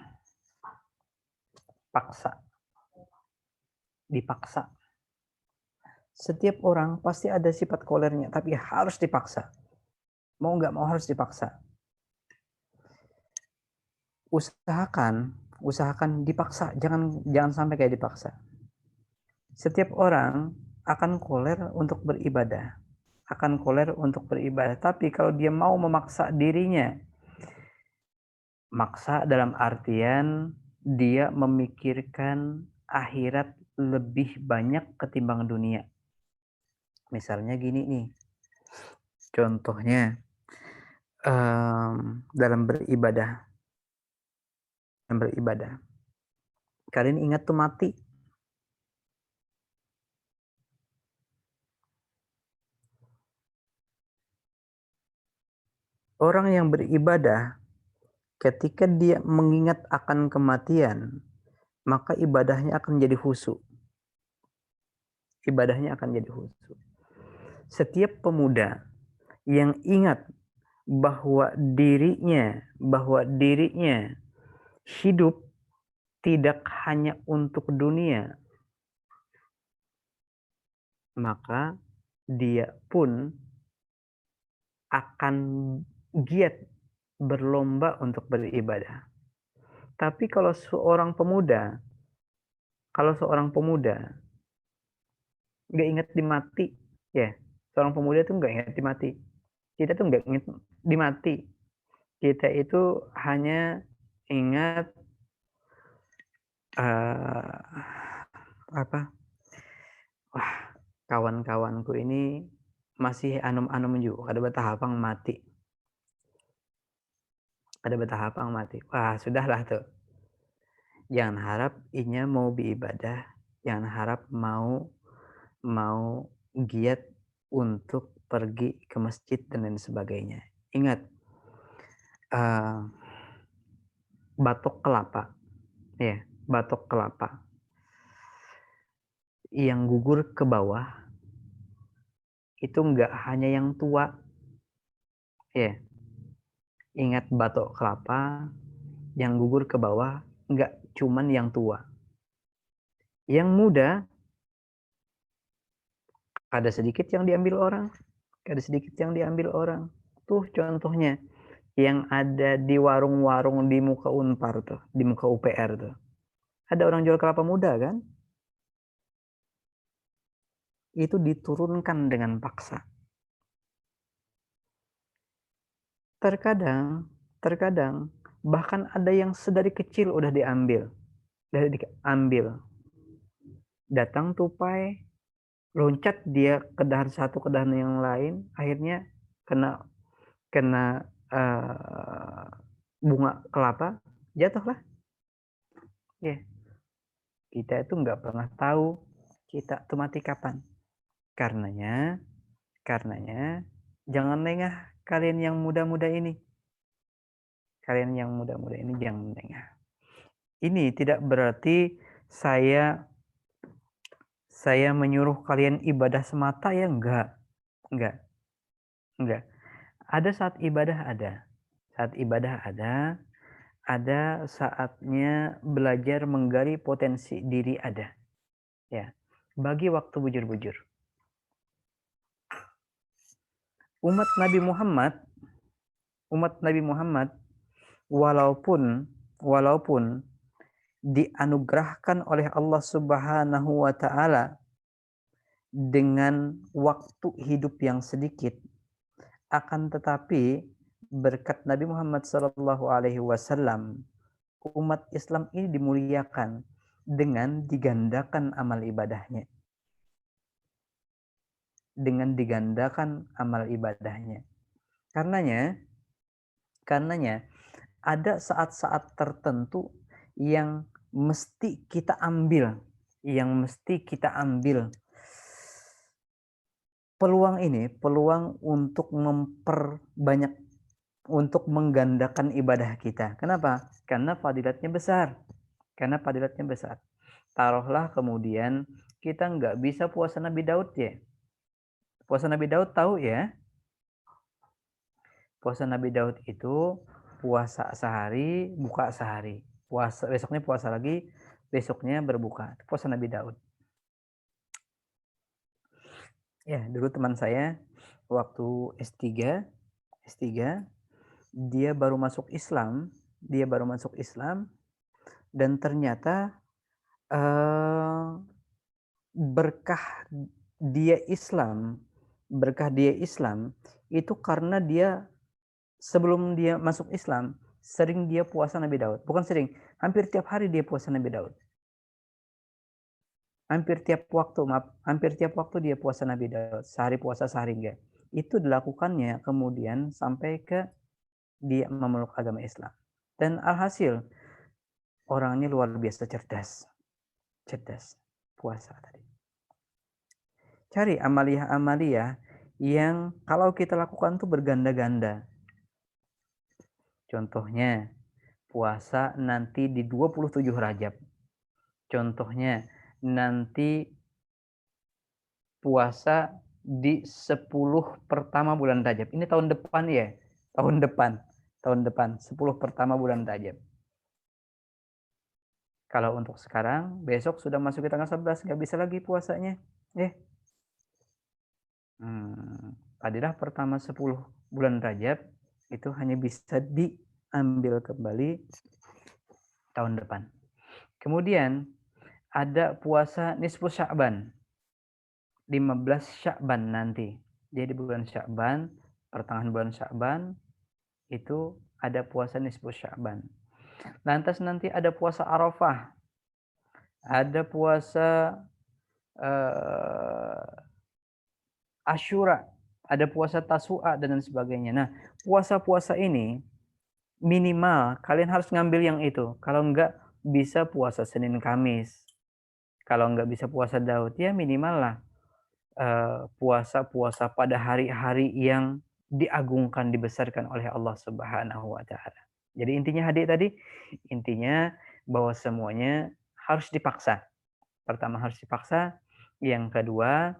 Dipaksa. Setiap orang pasti ada sifat kolernya, tapi harus dipaksa. Mau nggak mau harus dipaksa. Usahakan dipaksa, jangan sampai kayak dipaksa. Setiap orang akan koler untuk beribadah, tapi kalau dia mau memaksa dirinya, maksa dalam artian dia memikirkan akhirat lebih banyak ketimbang dunia. Misalnya gini nih, contohnya dalam beribadah. Kalian ingat tuh mati. Orang yang beribadah, ketika dia mengingat akan kematian, maka ibadahnya akan jadi khusyuk. Setiap pemuda yang ingat bahwa dirinya hidup tidak hanya untuk dunia, maka dia pun akan giat berlomba untuk beribadah. Tapi kalau seorang pemuda nggak ingat dimati, ya, seorang pemuda tuh nggak ingat dimati. Kita tuh nggak ingat dimati. Kita itu hanya ingat wah, kawan-kawanku ini masih anom-anom juga, ada betahapang mati. Wah, sudahlah tuh. Jangan harap inya mau beribadah, jangan harap mau giat untuk pergi ke masjid dan lain sebagainya. Ingat, batok kelapa yang gugur ke bawah itu enggak hanya yang tua, ya. Ingat, batok kelapa yang gugur ke bawah enggak cuman yang tua, yang muda ada sedikit yang diambil orang. Tuh contohnya yang ada di warung-warung di muka Unpar tuh, di muka UPR tuh. Ada orang jual kelapa muda kan? Itu diturunkan dengan paksa. Terkadang bahkan ada yang sedari kecil udah diambil. Datang tupai, loncat dia ke dahan satu ke dahan yang lain, akhirnya kena bunga kelapa, jatuhlah. Ya. Kita itu nggak pernah tahu kita tuh mati kapan. Karenanya jangan lengah kalian yang muda-muda ini. Jangan lengah. Ini tidak berarti saya menyuruh kalian ibadah semata, ya, enggak. Ada saat ibadah ada saatnya belajar menggali potensi diri ada. Ya. Bagi waktu bujur-bujur. Umat Nabi Muhammad walaupun dianugerahkan oleh Allah Subhanahu wa taala dengan waktu hidup yang sedikit, akan tetapi berkat Nabi Muhammad SAW, umat Islam ini dimuliakan dengan digandakan amal ibadahnya. Karenanya ada saat-saat tertentu yang mesti kita ambil, peluang ini, peluang untuk memperbanyak, untuk menggandakan ibadah kita. Kenapa? Karena fadilatnya besar. Taruhlah kemudian kita nggak bisa puasa Nabi Daud ya. Puasa Nabi Daud tahu ya? Puasa Nabi Daud itu puasa sehari, buka sehari. Besoknya puasa lagi, besoknya berbuka. Puasa Nabi Daud. Ya, dulu teman saya waktu S3, dia baru masuk Islam, dan ternyata berkah dia Islam itu karena dia sebelum dia masuk Islam sering dia puasa Nabi Daud. Bukan sering, hampir tiap hari dia puasa Nabi Daud. Hampir tiap waktu dia puasa Nabi Daud. Sehari puasa, sehari enggak. Itu dilakukannya kemudian sampai ke dia memeluk agama Islam. Dan alhasil orangnya luar biasa cerdas puasa tadi. Cari amalia-amalia yang kalau kita lakukan tuh berganda-ganda. Contohnya puasa nanti di 27 Rajab. Contohnya nanti puasa di 10 pertama bulan Rajab. Ini tahun depan ya. Tahun depan 10 pertama bulan Rajab. Kalau untuk sekarang, besok sudah masuk ke tanggal 11, nggak bisa lagi puasanya. Fadilah pertama 10 bulan Rajab itu hanya bisa diambil kembali tahun depan. Kemudian ada puasa nisfu Sya'ban. 15 Sya'ban nanti. Jadi bulan Sya'ban, pertengahan bulan Sya'ban itu ada puasa nisfu Sya'ban. Lantas nanti ada puasa Arafah. Ada puasa Asyura, ada puasa Tasu'a dan sebagainya. Nah, puasa-puasa ini minimal kalian harus ngambil yang itu. Kalau enggak bisa puasa Senin Kamis. Kalau enggak bisa puasa Daud, ya minimal lah puasa-puasa pada hari-hari yang diagungkan, dibesarkan oleh Allah Subhanahu wa taala. Jadi intinya intinya bahwa semuanya harus dipaksa. Pertama harus dipaksa, yang kedua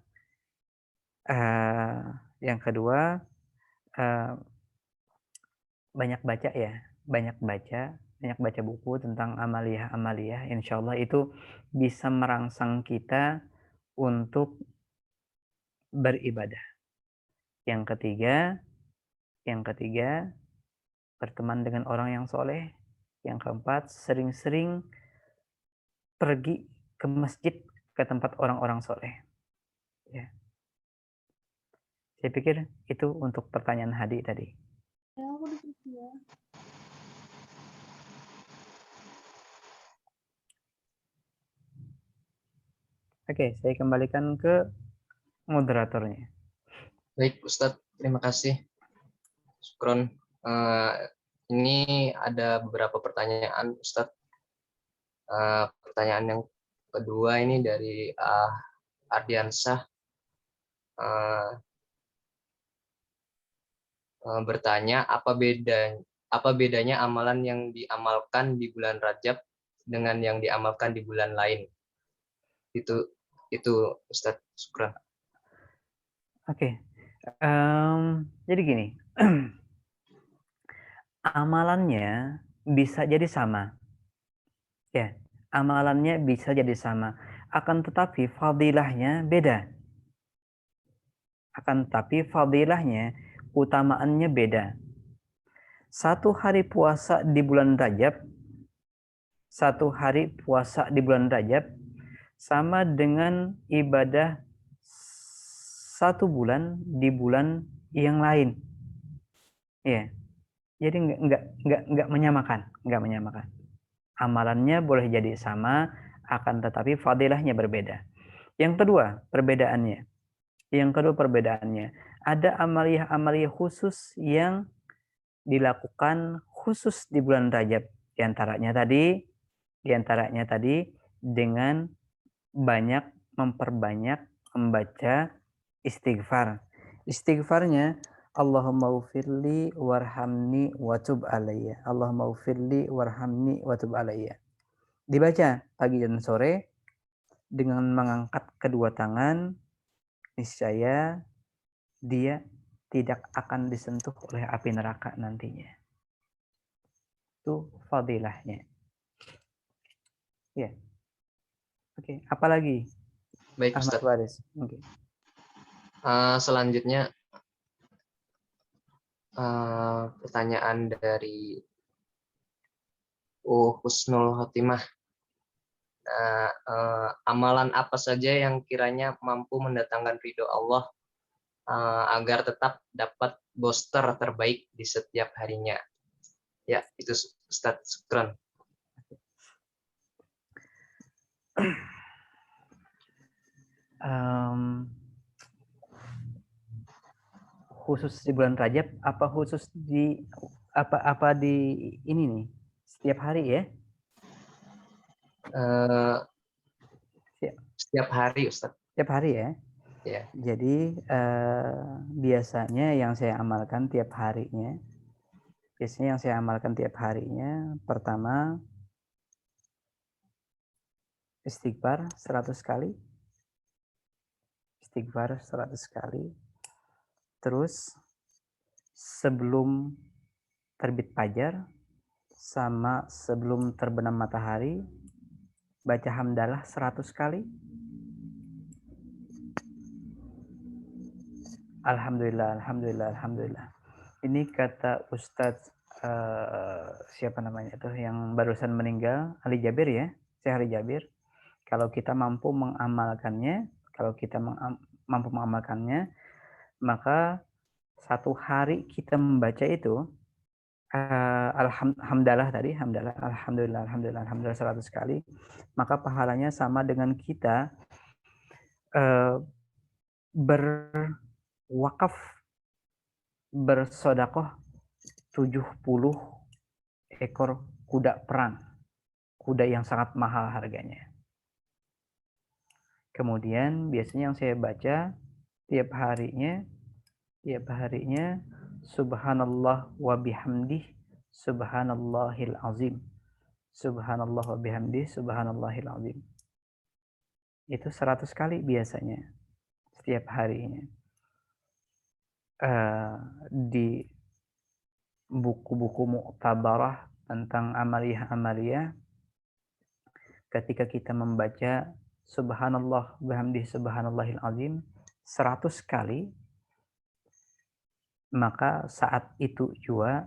banyak baca buku tentang amalia. Insya Allah itu bisa merangsang kita untuk beribadah. Yang ketiga berteman dengan orang yang soleh. Yang keempat, sering-sering pergi ke masjid, ke tempat orang-orang soleh. Ya. Saya pikir itu untuk pertanyaan Hadi tadi. Oke, saya kembalikan ke moderatornya. Baik, Ustadz. Terima kasih. Syukron. Ini ada beberapa pertanyaan, Ustadz. Pertanyaan yang kedua ini dari Ardiansyah. Bertanya, apa bedanya amalan yang diamalkan di bulan Rajab dengan yang diamalkan di bulan lain? Itu Ustadz. Syukran. Oke. Jadi gini. Amalannya bisa jadi sama. Ya, amalannya bisa jadi sama. Akan tetapi fadilahnya beda. Utamaannya beda. Satu hari puasa di bulan Rajab sama dengan ibadah 1 bulan di bulan yang lain. Ya. Jadi enggak menyamakan. Amalannya boleh jadi sama, akan tetapi fadilahnya berbeda. Yang kedua perbedaannya, ada amalia-amalia khusus yang dilakukan khusus di bulan Rajab. Di antaranya tadi dengan memperbanyak membaca istighfar. Istighfarnya Allahumma ufirli warhamni watub alayya. Allahumma ufirli warhamni watub alayya. Dibaca pagi dan sore dengan mengangkat kedua tangan, niscaya dia tidak akan disentuh oleh api neraka nantinya. Itu fadilahnya. Ya. Oke, apalagi? Baik, Ahmad Ustaz. Waris. Oke. Selanjutnya pertanyaan dari Husnul Khotimah. Amalan apa saja yang kiranya mampu mendatangkan ridho Allah agar tetap dapat booster terbaik di setiap harinya? Ya, itu Ustaz. Syukran. Khusus di bulan Rajab, apa khusus di apa di ini nih setiap hari ya? Setiap hari, Ustaz. Setiap hari ya? Ya. Jadi biasanya yang saya amalkan tiap harinya, pertama istighfar 100 kali. Istighfar 100 kali. Terus sebelum terbit fajar sama sebelum terbenam matahari baca hamdalah 100 kali. Alhamdulillah, alhamdulillah, alhamdulillah. Ini kata Ustadz siapa namanya itu yang barusan meninggal, Ali Jabir ya, Syekh Ali Jabir. Kalau kita mampu mengamalkannya, maka satu hari kita membaca itu alhamdulillah 100 kali, maka pahalanya sama dengan kita berwakaf, bersodakoh 70 ekor kuda perang, kuda yang sangat mahal harganya. Kemudian biasanya yang saya baca tiap harinya subhanallah wa bihamdih subhanallahil azim, subhanallah wa bihamdih subhanallahil azim. Itu 100 kali biasanya setiap harinya. Di buku-buku mu'tabarah tentang amaliyah ketika kita membaca subhanallah bihamdih subhanallahil azim 100 kali, maka saat itu juga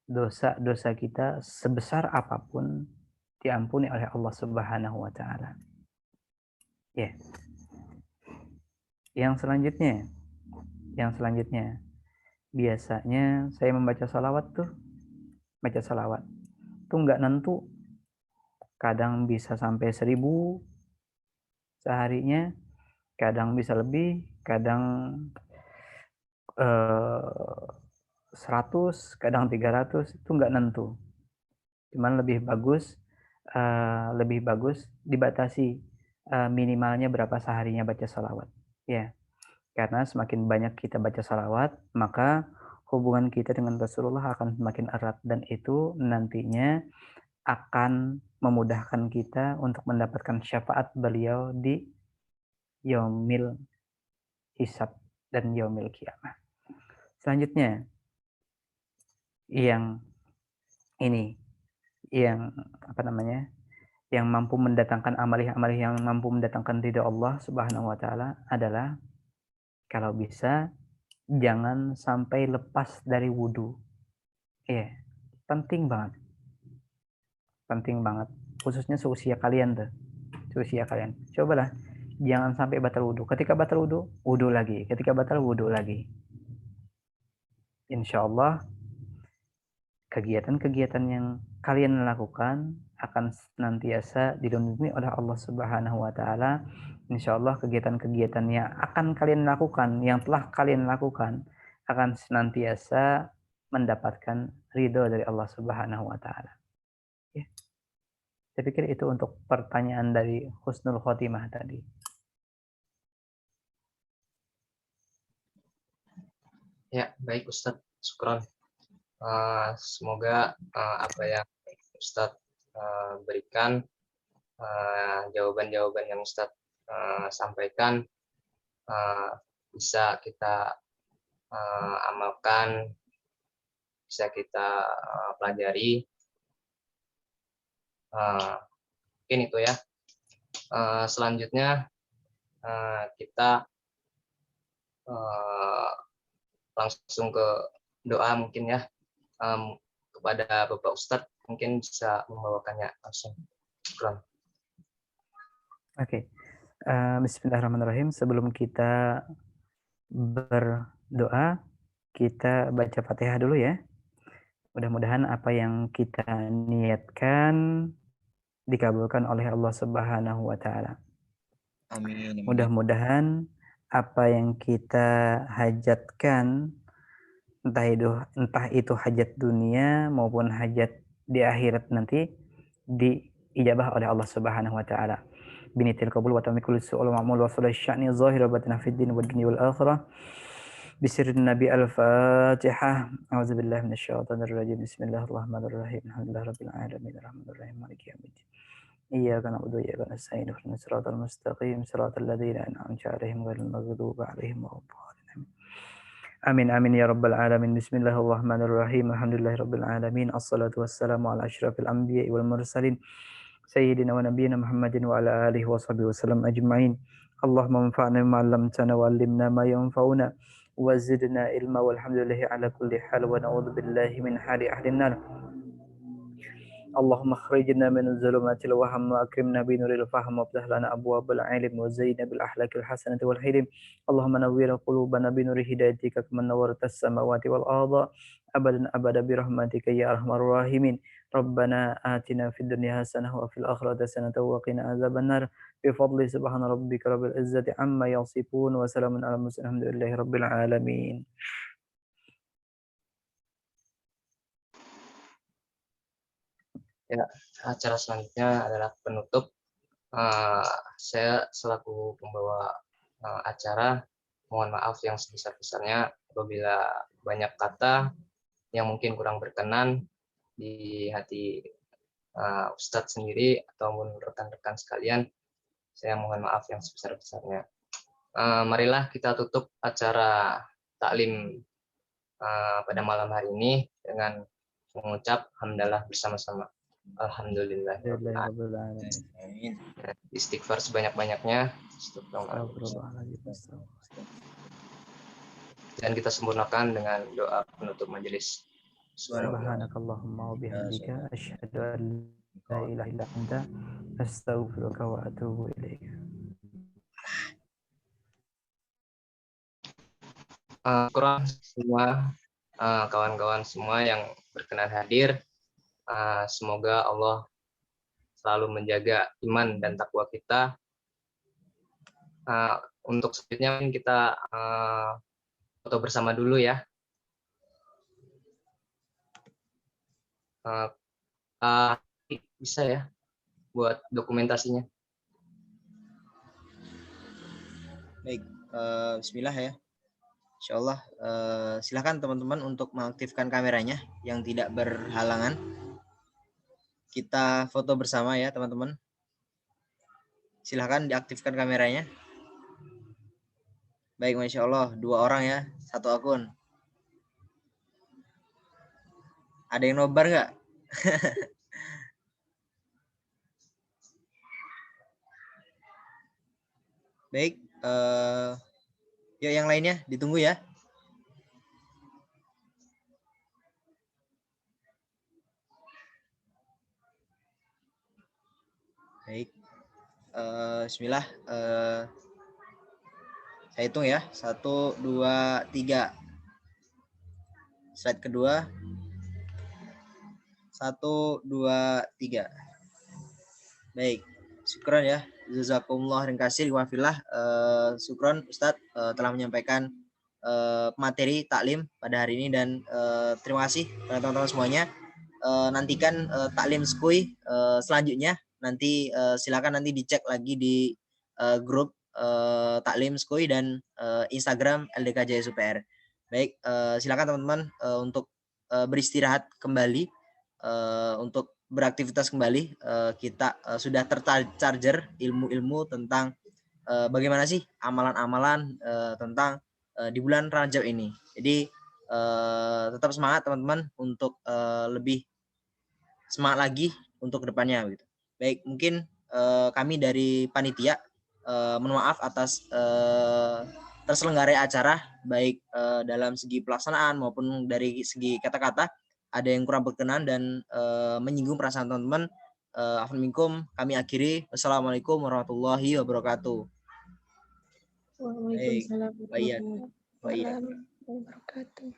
dosa-dosa kita sebesar apapun diampuni oleh Allah Subhanahu wa taala. Ya. Yang selanjutnya biasanya saya membaca salawat tuh nggak nentu, kadang bisa sampai 1000 seharinya, kadang bisa lebih, kadang 100, kadang 300, itu nggak nentu. Cuman lebih bagus dibatasi minimalnya berapa seharinya baca salawat. Ya, karena semakin banyak kita baca salawat, maka hubungan kita dengan Rasulullah akan semakin erat, dan itu nantinya akan memudahkan kita untuk mendapatkan syafaat beliau di yaumil hisab dan yaumil kiamah. Selanjutnya yang mampu mendatangkan amalih-amalih yang mampu mendatangkan ridha Allah Subhanahu wa taala adalah kalau bisa jangan sampai lepas dari wudu. Iya, penting banget. Khususnya seusia kalian tuh. Cobalah jangan sampai batal wudu. Ketika batal wudu, wudu lagi. Ketika batal wudu lagi. Insya Allah kegiatan-kegiatan yang kalian lakukan akan senantiasa dilindungi oleh Allah Subhanahu wa taala. Insya Allah kegiatan-kegiatan yang akan kalian lakukan, yang telah kalian lakukan akan senantiasa mendapatkan ridho dari Allah Subhanahu wa taala. Ya. Saya pikir itu untuk pertanyaan dari husnul khotimah tadi. Ya, baik Ustadz. Syukron. Semoga apa yang Ustadz berikan, jawaban-jawaban yang Ustadz sampaikan bisa kita amalkan, bisa kita pelajari. Mungkin itu ya. Selanjutnya kita langsung ke doa mungkin ya, kepada Bapak Ustadz, mungkin bisa membawakannya langsung. Oke. Bismillahirrahmanirrahim. Sebelum kita berdoa, kita baca Fatihah dulu ya. Mudah-mudahan apa yang kita niatkan dikabulkan oleh Allah Subhanahu wa taala. Amin. Mudah-mudahan apa yang kita hajatkan, entah itu hajat dunia maupun hajat di akhirat nanti, diijabah oleh Allah Subhanahu wa taala. Binitil qabul wa tamikul su'ul ma'mul wa sallallahu sya'ni zahira batina fid din wad dunya wal akhirah. بسر النبي الفاتحة أعوذ بالله من الشيطان الرجيم بسم الله الرحمن الرحيم الحمد لله رب العالمين الرحمن الرحيم مالك يوم الدين إياك نعبد وإياك نستعين اهدنا الصراط المستقيم صراط الذين أنعمت عليهم غير المغضوب عليهم ولا الضالين آمين آمين يا رب العالمين بسم الله الرحمن الرحيم الحمد لله رب العالمين الصلاة والسلام على أشرف الأنبياء والمرسلين سيدنا ونبينا محمد وعلى آله وصحبه وسلم أجمعين اللهم انفعنا بما علمتنا وعلمنا ما ينفعنا وزدنا علما والحمد لله على كل حال ونعوذ بالله من حال أهل النار اللهم اخرجنا من الظلمات الوهم واكرمنا بنور الفهم وافتح لنا ابواب العلم وزينا بالاخلاق الحسنه والحلم اللهم نور قلوبنا بنور هدايتك كما نورت السماوات والارض ابدا ابدا برحمتك يا ارحم الراحمين ربنا آتنا في الدنيا حسنه وفي الاخره حسنه وقنا عذاب النار بفضل سبحان ربك رب العزه عما يصفون وسلام على المرسلين الحمد لله رب العالمين. Ya, acara selanjutnya adalah penutup. Saya selaku pembawa acara, mohon maaf yang sebesar-besarnya apabila banyak kata yang mungkin kurang berkenan di hati Ustadz sendiri ataupun rekan-rekan sekalian. Saya mohon maaf yang sebesar-besarnya. Marilah kita tutup acara taklim pada malam hari ini dengan mengucap hamdalah bersama-sama. Alhamdulillah. Istighfar sebanyak-banyaknya. Dan kita sempurnakan dengan doa penutup majelis. Subhanakallahumma wa bihamdika asyhadu an la ilaha illa anta astaghfiruka wa atubu ilaik. Kurang semua kawan-kawan semua yang berkenan hadir. Semoga Allah selalu menjaga iman dan takwa kita. Untuk selanjutnya kita foto bersama dulu ya. Bisa ya buat dokumentasinya. Baik, bismillah ya. Insyaallah, silakan teman-teman untuk mengaktifkan kameranya yang tidak berhalangan. Kita foto bersama ya teman-teman. Silahkan diaktifkan kameranya. Baik, Masya Allah, 2 orang ya, 1 akun. Ada yang nobar nggak? Baik, yuk yang lainnya ditunggu ya. Baik, bismillah, saya hitung ya, 1, 2, 3. Slide kedua, 1, 2, 3. Baik, syukran ya, jazakumullah khairan katsir wa fillah. Syukran Ustadz telah menyampaikan materi taklim pada hari ini, dan terima kasih pada teman-teman semuanya. Nantikan taklim skui selanjutnya. Nanti silakan nanti dicek lagi di grup taklim skui dan Instagram LDKJ SUPR. Baik, silakan teman-teman untuk beristirahat kembali, untuk beraktivitas kembali. Kita sudah tercharger ilmu-ilmu tentang bagaimana sih amalan-amalan tentang di bulan Rajab ini. Jadi tetap semangat teman-teman untuk lebih semangat lagi untuk kedepannya gitu. Baik, mungkin kami dari panitia mohon maaf atas terselenggaranya acara, baik dalam segi pelaksanaan maupun dari segi kata-kata ada yang kurang berkenan dan menyinggung perasaan teman-teman. Afwan minkum, kami akhiri. Wassalamualaikum warahmatullahi wabarakatuh. Waalaikumsalam Baik, warahmatullahi wabarakatuh.